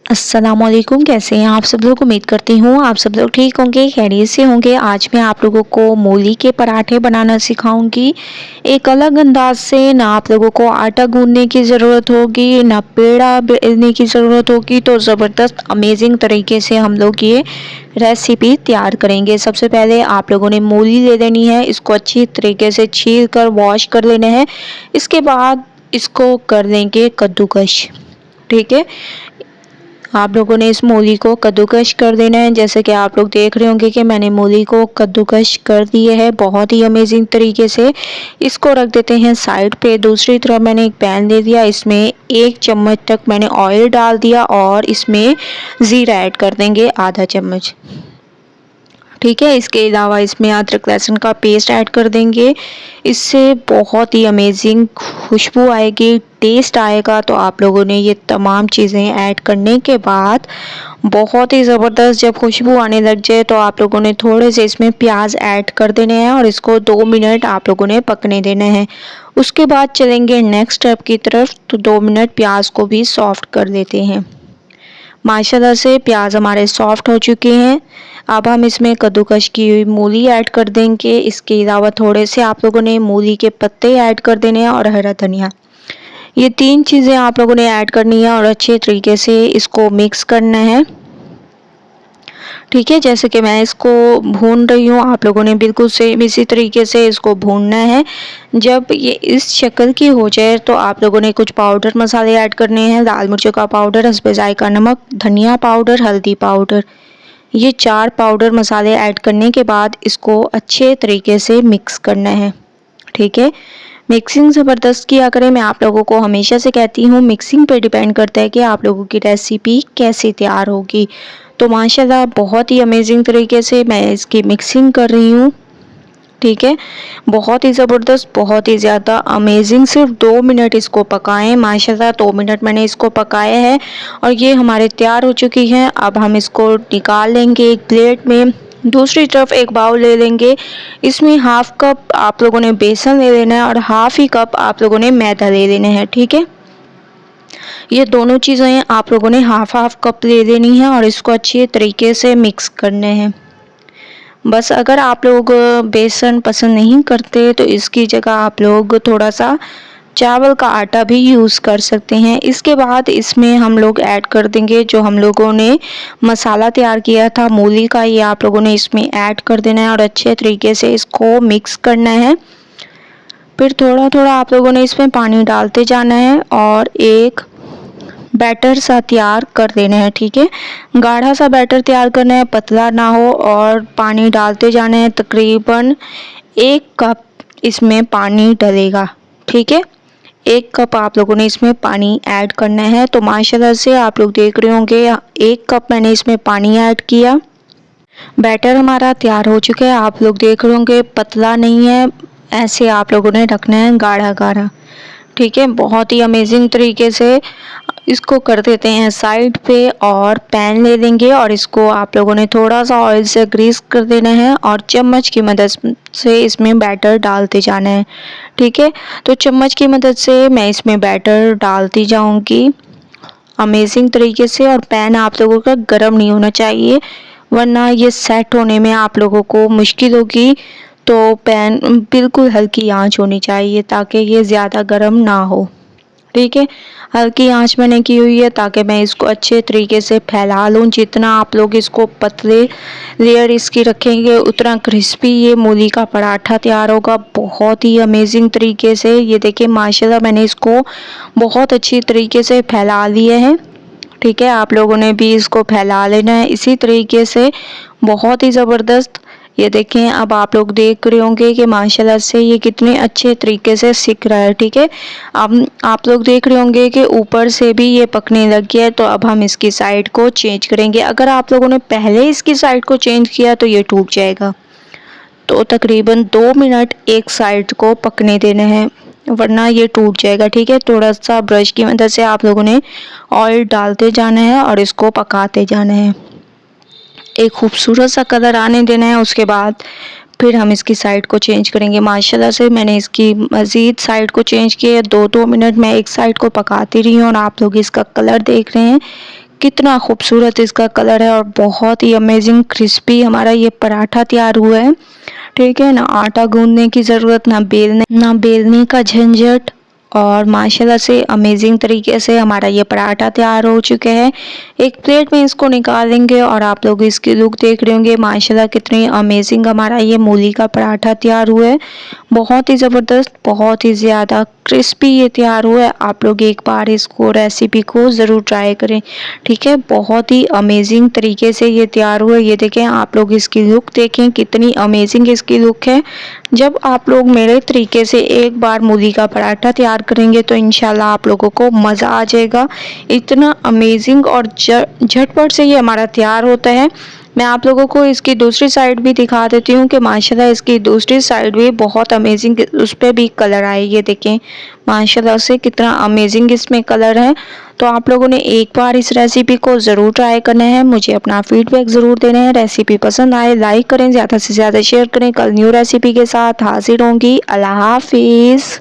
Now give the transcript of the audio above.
अस्सलाम वालेकुम। कैसे हैं आप सब लोग? उम्मीद करती हूँ आप सब लोग ठीक होंगे, खैरियत से होंगे। आज मैं आप लोगों को मूली के पराठे बनाना सिखाऊंगी एक अलग अंदाज से। ना आप लोगों को आटा गूंदने की ज़रूरत होगी, ना पेड़ा बेलने की ज़रूरत होगी। तो ज़बरदस्त अमेजिंग तरीके से हम लोग ये रेसिपी तैयार करेंगे। सबसे पहले आप लोगों ने मूली ले लेनी है, इसको अच्छी तरीके से छील कर वॉश कर लेना है। इसके बाद इसको कर लेंगे कद्दूकश। ठीक है, आप लोगों ने इस मूली को कद्दूकश कर देना है। जैसे कि आप लोग देख रहे होंगे कि मैंने मूली को कद्दूकश कर दिए है बहुत ही अमेजिंग तरीके से। इसको रख देते हैं साइड पे। दूसरी तरफ मैंने एक पैन ले लिया, इसमें 1 चम्मच तक मैंने ऑयल डाल दिया और इसमें ज़ीरा ऐड कर देंगे आधा चम्मच। ठीक है, इसके अलावा इसमें अदरक लहसुन का पेस्ट ऐड कर देंगे। इससे बहुत ही अमेजिंग खुशबू आएगी, टेस्ट आएगा। तो आप लोगों ने ये तमाम चीज़ें ऐड करने के बाद बहुत ही ज़बरदस्त जब खुशबू आने लग जाए तो आप लोगों ने थोड़े से इसमें प्याज ऐड कर देने हैं और इसको 2 मिनट आप लोगों ने पकने देना है। उसके बाद चलेंगे नेक्स्ट स्टेप की तरफ। तो 2 मिनट प्याज को भी सॉफ्ट कर देते हैं। माशाल्लाह से प्याज हमारे सॉफ्ट हो चुके हैं। अब हम इसमें कद्दूकश की हुई मूली ऐड कर देंगे। इसके अलावा थोड़े से आप लोगों ने मूली के पत्ते ऐड कर देने हैं और हरा धनिया। ये 3 चीज़ें आप लोगों ने ऐड करनी है और अच्छे तरीके से इसको मिक्स करना है। ठीक है, जैसे कि मैं इसको भून रही हूँ, आप लोगों ने बिल्कुल सेम इसी तरीके से इसको भूनना है। जब ये इस शक्ल की हो जाए तो आप लोगों ने कुछ पाउडर मसाले ऐड करने हैं। लाल मिर्चों का पाउडर, हस्बे जायका नमक, धनिया पाउडर, हल्दी पाउडर। ये 4 पाउडर मसाले ऐड करने के बाद इसको अच्छे तरीके से मिक्स करना है। ठीक है, मिक्सिंग ज़बरदस्त किया करें। मैं आप लोगों को हमेशा से कहती हूँ मिक्सिंग पे डिपेंड करता है कि आप लोगों की रेसिपी कैसे तैयार होगी। तो माशाल्लाह बहुत ही अमेजिंग तरीके से मैं इसकी मिक्सिंग कर रही हूँ। ठीक है, बहुत ही ज़बरदस्त, बहुत ही ज़्यादा अमेजिंग। सिर्फ 2 मिनट इसको पकाएं। माशाल्लाह 2 मिनट मैंने इसको पकाया है और ये हमारे तैयार हो चुकी हैं। अब हम इसको निकाल लेंगे एक प्लेट में। दूसरी तरफ एक बाउल ले लेंगे, इसमें हाफ कप आप लोगों ने बेसन ले लेना है और हाफ ही कप आप लोगों ने मैदा ले लेना है। ठीक है, ये दोनों चीज़ें आप लोगों ने हाफ हाफ कप ले लेनी है और इसको अच्छे तरीके से मिक्स करने हैं। बस अगर आप लोग बेसन पसंद नहीं करते तो इसकी जगह आप लोग थोड़ा सा चावल का आटा भी यूज़ कर सकते हैं। इसके बाद इसमें हम लोग ऐड कर देंगे जो हम लोगों ने मसाला तैयार किया था मूली का, ये आप लोगों ने इसमें ऐड कर देना है और अच्छे तरीके से इसको मिक्स करना है। फिर थोड़ा थोड़ा आप लोगों ने इसमें पानी डालते जाना है और एक बैटर सा तैयार कर देना है। ठीक है, गाढ़ा सा बैटर तैयार करना है, पतला ना हो। और पानी डालते जाना है, तकरीबन 1 कप इसमें पानी डलेगा। ठीक है, 1 कप आप लोगों ने इसमें पानी ऐड करना है। तो माशाल्लाह से आप लोग देख रहे होंगे 1 कप मैंने इसमें पानी ऐड किया। बैटर हमारा तैयार हो चुका है। आप लोग देख रहे होंगे पतला नहीं है, ऐसे आप लोगों ने रखना है, गाढ़ा गाढ़ा। ठीक है, बहुत ही अमेजिंग तरीके से इसको कर देते हैं साइड पे और पैन ले लेंगे और इसको आप लोगों ने थोड़ा सा ऑयल से ग्रीस कर देना है और चम्मच की मदद से इसमें बैटर डालते जाना है। ठीक है, तो चम्मच की मदद से मैं इसमें बैटर डालती जाऊंगी अमेजिंग तरीके से। और पैन आप लोगों का गर्म नहीं होना चाहिए वरना ये सेट होने में आप लोगों को मुश्किल होगी। तो पैन बिल्कुल हल्की आंच होनी चाहिए ताकि ये ज़्यादा गर्म ना हो। ठीक है, हल्की आंच मैंने की हुई है ताकि मैं इसको अच्छे तरीके से फैला लूँ। जितना आप लोग इसको पतले लेयर इसकी रखेंगे उतना क्रिस्पी ये मूली का पराठा तैयार होगा बहुत ही अमेजिंग तरीके से। ये देखिए माशाल्लाह मैंने इसको बहुत अच्छी तरीके से फैला लिया है। ठीक है, आप लोगों ने भी इसको फैला लेना है इसी तरीके से, बहुत ही ज़बरदस्त। ये देखें, अब आप लोग देख रहे होंगे कि माशाल्लाह से ये कितने अच्छे तरीके से सिक रहा है। ठीक है, अब आप लोग देख रहे होंगे कि ऊपर से भी ये पकने लग गया है। तो अब हम इसकी साइड को चेंज करेंगे। अगर आप लोगों ने पहले इसकी साइड को चेंज किया तो ये टूट जाएगा। तो तकरीबन 2 मिनट एक साइड को पकने देना है वरना ये टूट जाएगा। ठीक है, थोड़ा सा ब्रश की मदद से आप लोगों ने ऑयल डालते जाना है और इसको पकाते जाना है, एक खूबसूरत सा कलर आने देना है। उसके बाद फिर हम इसकी साइड को चेंज करेंगे। माशाल्लाह से मैंने इसकी मज़ीद साइड को चेंज किया, 2-2 मिनट मैं एक साइड को पकाती रही हूँ और आप लोग इसका कलर देख रहे हैं कितना खूबसूरत इसका कलर है और बहुत ही अमेजिंग क्रिस्पी हमारा ये पराठा तैयार हुआ है। ठीक है ना, आटा गूंदने की ज़रूरत, ना बेलने का झंझट, और माशाल्लाह से अमेजिंग तरीके से हमारा ये पराठा तैयार हो चुके हैं। एक प्लेट में इसको निकालेंगे और आप लोग इसकी लुक देख रहे होंगे माशाल्लाह कितनी अमेजिंग हमारा ये मूली का पराठा तैयार हुआ है। बहुत ही ज़बरदस्त, बहुत ही ज़्यादा क्रिस्पी ये तैयार हुआ है। आप लोग एक बार इसको रेसिपी को ज़रूर ट्राई करें। ठीक है, बहुत ही अमेजिंग तरीके से ये तैयार हुआ है। ये देखें, आप लोग इसकी लुक देखें कितनी अमेजिंग इसकी लुक है। जब आप लोग मेरे तरीके से एक बार मूली का पराठा तैयार करेंगे तो इंशाल्लाह आप लोगों को मज़ा आ जाएगा। इतना अमेजिंग और झटपट से ये हमारा तैयार होता है। मैं आप लोगों को इसकी दूसरी साइड भी दिखा देती हूँ कि माशाल्लाह इसकी दूसरी साइड भी बहुत अमेजिंग, उस पर भी कलर आए। ये देखें माशाल्लाह से कितना अमेजिंग इसमें कलर है। तो आप लोगों ने एक बार इस रेसिपी को ज़रूर ट्राई करना है। मुझे अपना फीडबैक ज़रूर देना है। रेसिपी पसंद आए लाइक करें, ज़्यादा से ज़्यादा शेयर करें। कल न्यू रेसिपी के साथ हाजिर होंगी। अल्लाह हाफिज़।